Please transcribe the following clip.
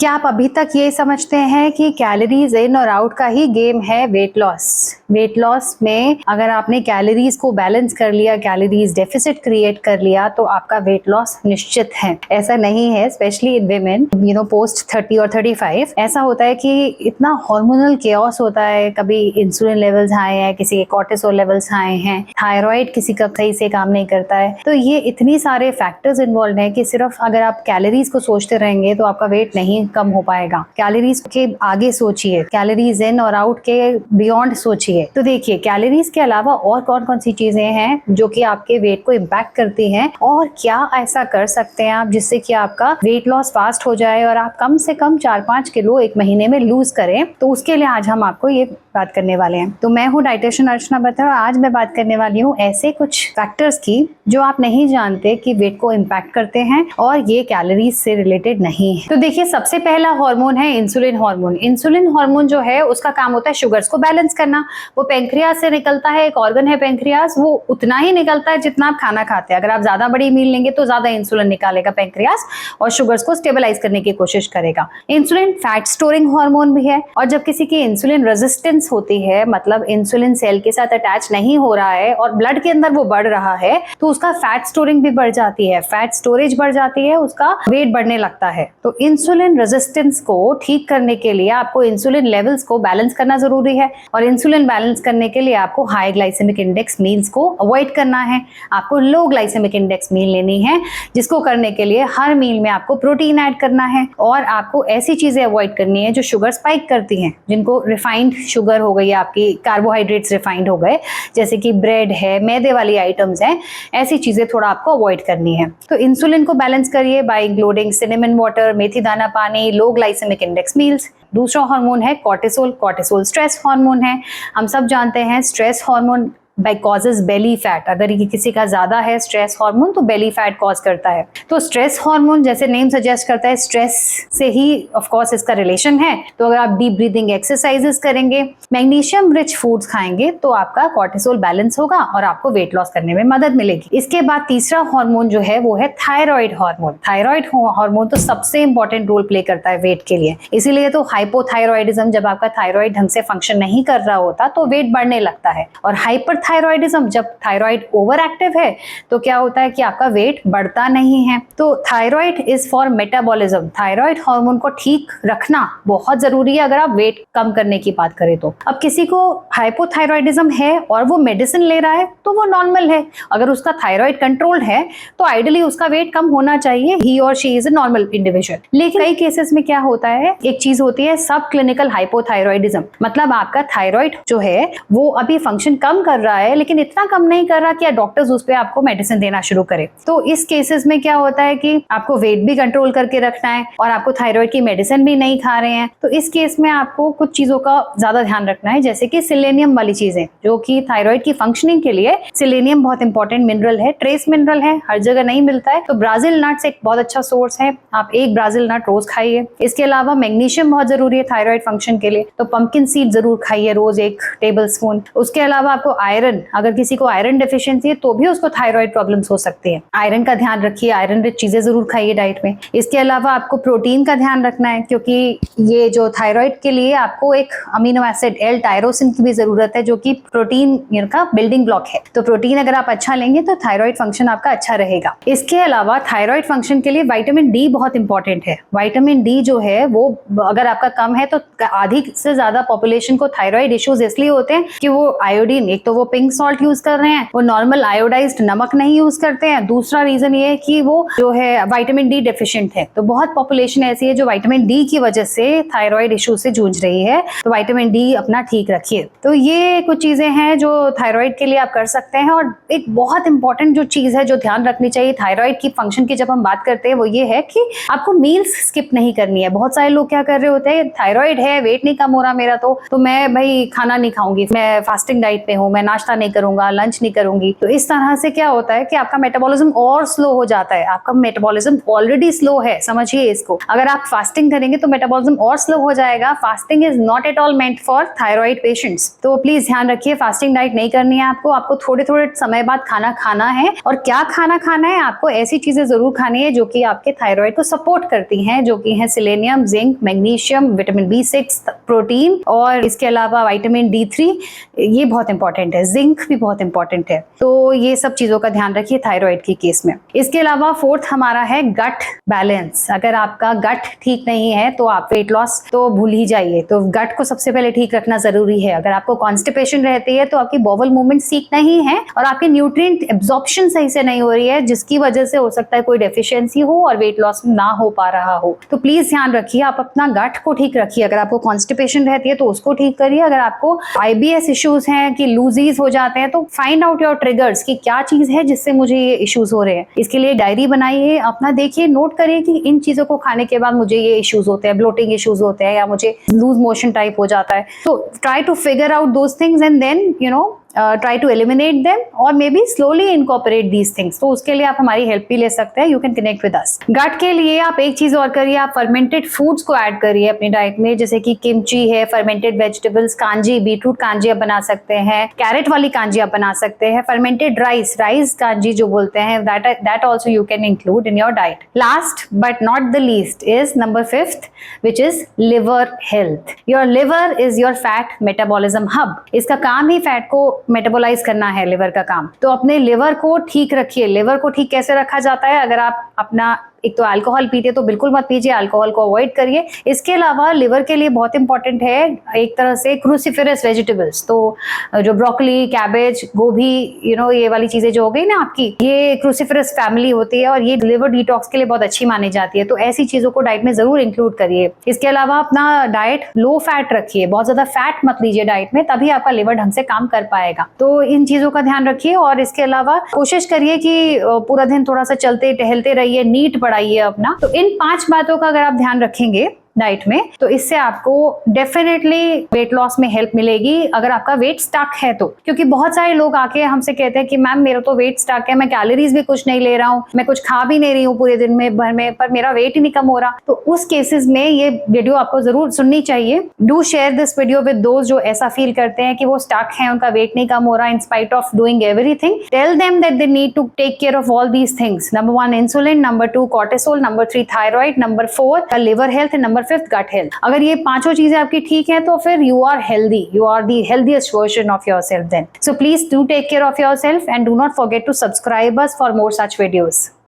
क्या आप अभी तक ये समझते हैं कि कैलोरीज इन और आउट का ही गेम है वेट लॉस? वेट लॉस में अगर आपने कैलोरीज को बैलेंस कर लिया, कैलोरीज डेफिसिट क्रिएट कर लिया, तो आपका वेट लॉस निश्चित है। ऐसा नहीं है, स्पेशली इन विमेन पोस्ट 30 और 35। ऐसा होता है कि इतना हार्मोनल केओस होता है, कभी इंसुलिन लेवल्स हाई है, किसी के कॉर्टिसोल लेवल्स हाई हैं, थायराइड किसी का सही से काम नहीं करता है। तो ये इतनी सारे फैक्टर्स इन्वॉल्व हैं कि सिर्फ अगर आप कैलोरीज को सोचते रहेंगे तो आपका वेट नहीं कम हो पाएगा। कैलोरीज के आगे सोचिए, कैलोरीज इन और आउट के बियॉन्ड सोचिए। तो देखिए, कैलोरीज के अलावा और कौन कौन सी चीजें हैं जो कि आपके वेट को इम्पैक्ट करती हैं, और क्या ऐसा कर सकते हैं आप जिससे कि आपका वेट लॉस फास्ट हो जाए और आप कम से कम 4-5 किलो एक महीने में लूज करें। तो उसके लिए आज हम आपको ये बात करने वाले हैं। तो मैं हूँ डाइटिशियन अर्चना बत्रा और आज मैं बात करने वाली हूँ ऐसे कुछ फैक्टर्स की जो आप नहीं जानते कि वेट को इम्पैक्ट करते हैं और ये कैलोरीज से रिलेटेड नहीं है। तो देखिए, सबसे पहला हार्मोन है इंसुलिन हार्मोन। इंसुलिन हार्मोन जो है उसका काम होता है शुगर्स को बैलेंस करना। वो पेंक्रियास से निकलता है, एक ऑर्गन है पेंक्रियास, वो उतना ही निकलता है जितना आप खाना खाते हैं। अगर आप ज्यादा बड़ी मील लेंगे तो ज्यादा इंसुलिन निकालेगा पेंक्रियास और शुगर्स को स्टेबलाइज करने की कोशिश करेगा। इंसुलिन फैट स्टोरिंग हार्मोन भी है, और जब किसी की इंसुलिन रेजिस्टेंस होती है, मतलब इंसुलिन सेल के साथ अटैच नहीं हो रहा है और ब्लड के अंदर वो बढ़ रहा है, तो उसका फैट स्टोरिंग भी बढ़ जाती है, फैट स्टोरेज बढ़ जाती है, उसका वेट बढ़ने लगता है। तो इंसुलिन रेजिस्टेंस को ठीक करने के लिए आपको इंसुलिन लेवल्स को बैलेंस करना जरूरी है, और इंसुलिन बैलेंस करने के लिए आपको हाई ग्लाइसेमिक इंडेक्स मील्स को अवॉइड करना है। आपको लो ग्लाइसेमिक इंडेक्स मील लेनी है, जिसको करने के लिए हर मील में आपको प्रोटीन ऐड करना है, और आपको ऐसी चीजें अवॉइड करनी है जो शुगर स्पाइक करती हैं, जिनको रिफाइंड शुगर हो गई, आपकी कार्बोहाइड्रेट्स रिफाइंड हो गए, जैसे कि ब्रेड है, मैदे वाली आइटम्स हैं, ऐसी चीजें थोड़ा आपको अवॉइड करनी है। तो इंसुलिन को बैलेंस करिए बाय इंक्लूडिंग सिनेमन वाटर, मेथी दाना पानी, लो ग्लाइसेमिक इंडेक्स मील्स। दूसरा हार्मोन है कॉर्टिसोल। कॉर्टिसोल स्ट्रेस हार्मोन है। हम सब जानते हैं stress hormone by causes belly fat. अगर ये किसी का ज्यादा है स्ट्रेस हार्मोन तो बेली फैट कॉज करता है। तो स्ट्रेस हार्मोन, जैसे नेम सजेस्ट करता है, स्ट्रेस से ही ऑफ कोर्स इसका रिलेशन है। तो अगर आप डीप ब्रीदिंग एक्सरसाइजेस करेंगे, मैग्नीशियम रिच फूड्स खाएंगे, तो आपका कॉर्टिसोल बैलेंस होगा और आपको वेट लॉस करने में मदद मिलेगी। इसके बाद तीसरा हार्मोन जो है वो है थायराइड हार्मोन। थायराइड हार्मोन तो सबसे इंपॉर्टेंट रोल प्ले करता है वेट के लिए। इसीलिए तो हाइपोथायरॉयडिज्म, जब आपका थायराइड ढंग से फंक्शन नहीं कर रहा होता तो वेट बढ़ने लगता है, और हाइपरथायरॉयडिज्म, जब थायराइड ओवर एक्टिव है तो क्या होता है कि आपका वेट बढ़ता नहीं है। तो thyroid is for metabolism. Thyroid hormone को ठीक रखना बहुत जरूरी है अगर आप वेट कम करने की बात करें तो। अब किसी को हाइपोथायरॉयडिज्म है और वो मेडिसिन ले रहा है तो वो नॉर्मल है। अगर उसका थायराइड कंट्रोल्ड है तो आइडियली उसका वेट कम होना चाहिए, ही और she is a normal individual. लेकिन कई केसेस में क्या होता है, एक चीज होती है सब क्लिनिकल हाइपोथायरॉयडिज्म, मतलब आपका थायराइड जो है वो अभी फंक्शन कम कर रहा है, लेकिन इतना कम नहीं कर रहा कि डॉक्टर्स उस पे आपको मेडिसिन देना शुरू करें। तो इस केसेस में क्या होता है कि आपको वेट भी कंट्रोल करके रखना है और आपको थायराइड की मेडिसिन भी नहीं खा रहे हैं। तो इस केस में आपको कुछ चीजों का ज्यादा ध्यान रखना है, जैसे कि सिलेनियम वाली चीजें, जो कि थायराइड की फंक्शनिंग के लिए सिलेनियम बहुत इंपॉर्टेंट मिनरल है, ट्रेस मिनरल है, हर जगह नहीं मिलता है। तो ब्राजील नट्स एक बहुत अच्छा सोर्स है, आप एक ब्राजील नट रोज खाइए। इसके अलावा मैग्नीशियम बहुत जरूरी है थायराइड फंक्शन के लिए, तो पंपकिन सीड जरूर खाइए रोज 1 टेबल स्पून। उसके अलावा आपको आयरन, अगर किसी को आयरन डेफिशिएंसी है तो भी उसको थायराइड प्रॉब्लम्स हो सकती है। आयरन का ध्यान रखिए, आयरन रिच चीजें जरूर खाइए डाइट में। इसके अलावा आपको प्रोटीन का ध्यान रखना है, क्योंकि ये जो थायराइड के लिए आपको एक अमीनो एसिड एल टायरोसिन की भी जरूरत है, जो कि प्रोटीन का बिल्डिंग ब्लॉक है। तो प्रोटीन अगर आप अच्छा लेंगे तो थायराइड फंक्शन आपका अच्छा रहेगा। इसके अलावा थायराइड फंक्शन के लिए विटामिन डी बहुत इंपॉर्टेंट है। विटामिन डी जो है वो अगर आपका कम है तो आधी से ज्यादा पॉपुलेशन को थायराइड इश्यूज इसलिए होते हैं कि वो आयोडीन, एक तो वो पिंक सॉल्ट यूज कर रहे हैं, वो नॉर्मल आयोडाइज्ड नमक नहीं यूज करते हैं। दूसरा रीजन ये है कि वो जो है विटामिन डी डेफिशिएंट है। तो बहुत पॉपुलेशन ऐसी है जो विटामिन डी की वजह से थायराइड इशू से जूझ रही है। तो विटामिन डी अपना ठीक रखिए। तो ये कुछ चीजें हैं जो थायराइड के लिए आप कर सकते हैं। और एक बहुत इंपॉर्टेंट जो चीज है जो ध्यान रखनी चाहिए थायराइड की फंक्शन की जब हम बात करते हैं, वो ये है कि आपको मील्स स्किप नहीं करनी है। बहुत सारे लोग क्या कर रहे होते हैं, थायराइड है, वेट नहीं कम हो रहा मेरा, तो मैं भाई खाना नहीं खाऊंगी, मैं फास्टिंग डाइट पे हूँ, मैं नाश्ता नाश्ता नहीं करूंगा, लंच नहीं करूंगी, तो इस तरह से क्या होता है कि आपका मेटाबॉलिज्म और स्लो हो जाता है। आपका मेटाबॉलिज्म ऑलरेडी स्लो है, समझिए इसको। अगर आप फास्टिंग करेंगे तो मेटाबॉलिज्म और स्लो हो जाएगा। Fasting is not at all meant for thyroid patients. तो प्लीज ध्यान रखिए, फास्टिंग डाइट नहीं करनी है आपको थोड़े थोड़े समय बाद खाना खाना है। और क्या खाना खाना है आपको? ऐसी चीजें जरूर खानी है जो कि आपके थायराइड को सपोर्ट करती हैं, जो कि है selenium, zinc, magnesium, vitamin B6, protein, और इसके अलावा विटामिन D3, ये बहुत इंपॉर्टेंट है। जिंक भी बहुत इंपॉर्टेंट है। तो ये सब चीजों का ध्यान रखिए थायराइड के केस में। इसके अलावा फोर्थ हमारा है गट बैलेंस। अगर आपका गट ठीक नहीं है तो आप वेट लॉस तो भूल ही जाइए। तो गट को सबसे पहले ठीक रखना जरूरी है। अगर आपको कॉन्स्टिपेशन रहती है तो आपकी बॉवल मूवमेंट ठीक नहीं है और आपकी न्यूट्रिएंट एब्जॉर्प्शन सही से नहीं हो रही है, जिसकी वजह से हो सकता है कोई डेफिशिएंसी हो और वेट लॉस ना हो पा रहा हो। तो प्लीज ध्यान रखिए, आप अपना गट को ठीक रखिए। अगर आपको कॉन्स्टिपेशन रहती है तो उसको ठीक करिए। अगर आपको IBS इश्यूज हैं कि लूजीज हो जाते हैं तो फाइंड आउट योर ट्रिगर्स कि क्या चीज है जिससे मुझे ये इश्यूज हो रहे हैं। इसके लिए डायरी बनाइए, अपना देखिए, नोट करिए कि इन चीजों को खाने के बाद मुझे ये इश्यूज होते हैं, ब्लोटिंग इश्यूज होते हैं या मुझे लूज मोशन टाइप हो जाता है। तो try to figure out those things and then try to eliminate them or maybe slowly incorporate these things। तो उसके लिए आप हमारी हेल्प भी ले सकते हैं। You can connect with us। गट के लिए आप एक चीज और करिए, आप फर्मेंटेड फूड्स को ऐड करिए अपनी डाइट में, जैसे कि किमची है, fermented vegetables, kanji, beetroot kanji आप बना सकते हैं, कैरेट वाली कांजी आप बना सकते हैं, फर्मेंटेड राइस कांजी जो बोलते हैं, that also you can include in your diet। Last but not the least is number 5th, which is liver health। Your liver is your fat metabolism hub। इसका काम ही फैट को मेटाबोलाइज करना है, liver का काम। तो अपने लिवर को ठीक रखिए। लिवर को ठीक कैसे रखा जाता है? अगर आप अपना एक तो अल्कोहल पीते तो बिल्कुल मत पीजिए, अल्कोहल को अवॉइड करिए। इसके अलावा लिवर के लिए बहुत इंपॉर्टेंट है एक तरह से क्रूसिफेरस वेजिटेबल्स। तो जो ब्रोकली, कैबेज, गोभी, ये वाली चीजें जो हो गई ना आपकी, ये क्रूसिफेरस फैमिली होती है और ये लिवर डिटॉक्स के लिए बहुत अच्छी मानी जाती है। तो ऐसी चीजों को डाइट में जरूर इंक्लूड करिए। इसके अलावा अपना डाइट लो फैट रखिए, बहुत ज्यादा फैट मत लीजिए डाइट में, तभी आपका लिवर ढंग से काम कर पाएगा। तो इन चीजों का ध्यान रखिए। और इसके अलावा कोशिश करिए कि पूरा दिन थोड़ा सा चलते टहलते रहिए, नीट बढ़ाइए अपना। तो इन 5 बातों का अगर आप ध्यान रखेंगे डाइट में तो इससे आपको डेफिनेटली वेट लॉस में हेल्प मिलेगी, अगर आपका वेट स्टक है तो। क्योंकि बहुत सारे लोग आके हमसे कहते हैं कि मैम मेरा तो वेट स्टक है, मैं कैलोरीज भी कुछ नहीं ले रहा हूँ, मैं कुछ खा भी नहीं रही हूँ पूरे दिन में भर में, पर मेरा वेट ही नहीं कम हो रहा। तो उस केसेस में ये वीडियो आपको जरूर सुननी चाहिए। Do share this video with दोस्त जो ऐसा फील करते हैं कि वो स्टक है, उनका वेट नहीं कम हो रहा in spite of doing everything. Tell them that they need to take care of all these things. Number 1 insulin, number 2 cortisol, number 3 thyroid, number 4 liver health and number 5 gut health. अगर ये 5 चीजें आपकी ठीक है तो फिर you are healthy, you are the healthiest version of yourself then. So please do take care of yourself and do not forget to subscribe us for more such videos.